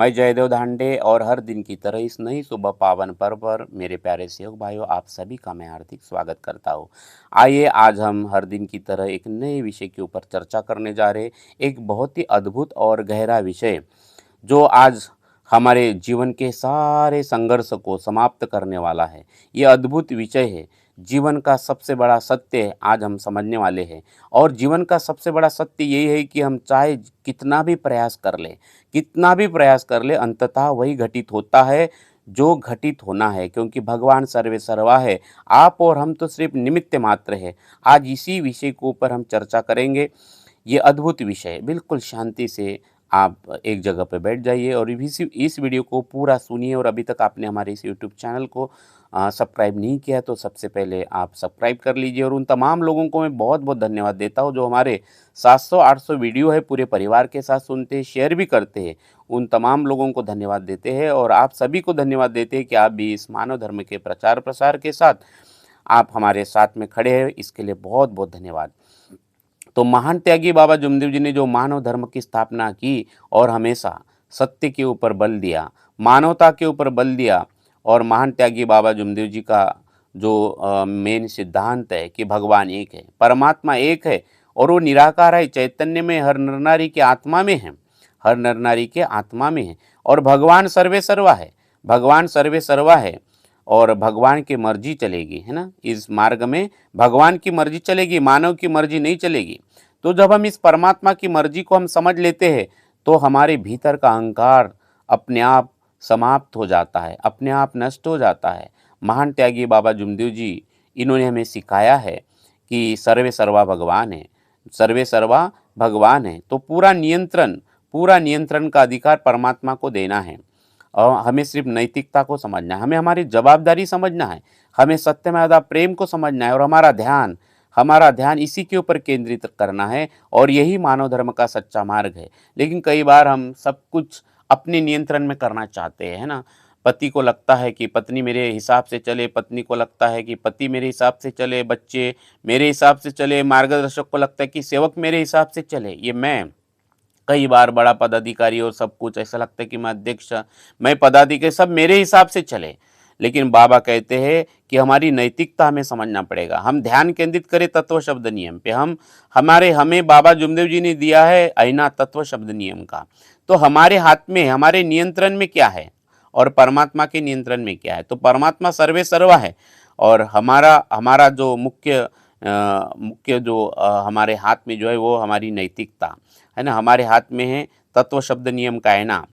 मैं जयदेव धांडे और हर दिन की तरह इस नई सुबह पावन पर्व पर मेरे प्यारे सेवक भाइयों आप सभी का मैं हार्दिक स्वागत करता हूँ। आइए आज हम हर दिन की तरह एक नए विषय के ऊपर चर्चा करने जा रहे हैं। एक बहुत ही अद्भुत और गहरा विषय जो आज हमारे जीवन के सारे संघर्ष को समाप्त करने वाला है। ये अद्भुत विषय है। जीवन का सबसे बड़ा सत्य आज हम समझने वाले हैं और जीवन का सबसे बड़ा सत्य यही है कि हम चाहे कितना भी प्रयास कर लें, कितना भी प्रयास कर ले अंततः वही घटित होता है जो घटित होना है, क्योंकि भगवान सर्वे सर्वा है। आप और हम तो सिर्फ निमित्त मात्र है। आज इसी विषय के ऊपर हम चर्चा करेंगे। ये अद्भुत विषय है। बिल्कुल शांति से आप एक जगह पे बैठ जाइए और इस वीडियो को पूरा सुनिए। और अभी तक आपने हमारे इस यूट्यूब चैनल को सब्सक्राइब नहीं किया तो सबसे पहले आप सब्सक्राइब कर लीजिए। और उन तमाम लोगों को मैं बहुत बहुत धन्यवाद देता हूँ जो हमारे 700-800 वीडियो है पूरे परिवार के साथ सुनते हैं, शेयर भी करते हैं। उन तमाम लोगों को धन्यवाद देते हैं और आप सभी को धन्यवाद देते हैं कि आप भी इस मानव धर्म के प्रचार प्रसार के साथ आप हमारे साथ में खड़े हैं। इसके लिए बहुत बहुत धन्यवाद। तो महान त्यागी बाबा जुमदेव जी ने जो मानव धर्म की स्थापना की और हमेशा सत्य के ऊपर बल दिया, मानवता के ऊपर बल दिया। और महान त्यागी बाबा जुमदेव जी का जो मेन सिद्धांत है कि भगवान एक है, परमात्मा एक है और वो निराकार है, चैतन्य में हर नर नारी के आत्मा में है, हर नर नारी के आत्मा में है। और भगवान सर्वे सर्वा है, भगवान सर्वे सर्वा है और भगवान की मर्जी चलेगी, है ना। इस मार्ग में भगवान की मर्जी चलेगी, मानव की मर्जी नहीं चलेगी। तो जब हम इस परमात्मा की मर्जी को हम समझ लेते हैं तो हमारे भीतर का अहंकार अपने आप समाप्त हो जाता है, अपने आप नष्ट हो जाता है। महान त्यागी बाबा जुमदेव जी इन्होंने हमें सिखाया है कि सर्वे सर्वा भगवान है, सर्वे सर्वा भगवान है। तो पूरा नियंत्रण का अधिकार परमात्मा को देना है। और हमें सिर्फ नैतिकता को समझना है, हमें हमारी जवाबदारी समझना है, हमें सत्यमेव प्रेम को समझना है और हमारा ध्यान इसी के ऊपर केंद्रित करना है। और यही मानव धर्म का सच्चा मार्ग है। लेकिन कई बार हम सब कुछ अपने नियंत्रण में करना चाहते हैं, है ना। पति को लगता है कि पत्नी मेरे हिसाब से चले, पत्नी को लगता है कि पति मेरे हिसाब से चले, बच्चे मेरे हिसाब से चले, मार्गदर्शक को लगता है कि सेवक मेरे हिसाब से चले। ये मैं कई बार बड़ा पदाधिकारी और सब कुछ ऐसा लगता है कि मैं अध्यक्ष, मैं पदाधिकारी, सब मेरे हिसाब से चले। लेकिन बाबा कहते हैं कि हमारी नैतिकता हमें समझना पड़ेगा। हम ध्यान केंद्रित करें तत्व शब्द नियम पे। हमें बाबा जुमदेव जी ने दिया है आईना तत्व शब्द नियम का। तो हमारे हाथ में, हमारे नियंत्रण में क्या है और परमात्मा के नियंत्रण में क्या है। तो परमात्मा सर्वे सर्वा है और हमारा हमारा जो मुख्य जो हमारे हाथ में जो है वो हमारी नैतिकता है ना, हमारे हाथ में है तत्व शब्द नियम का आईना।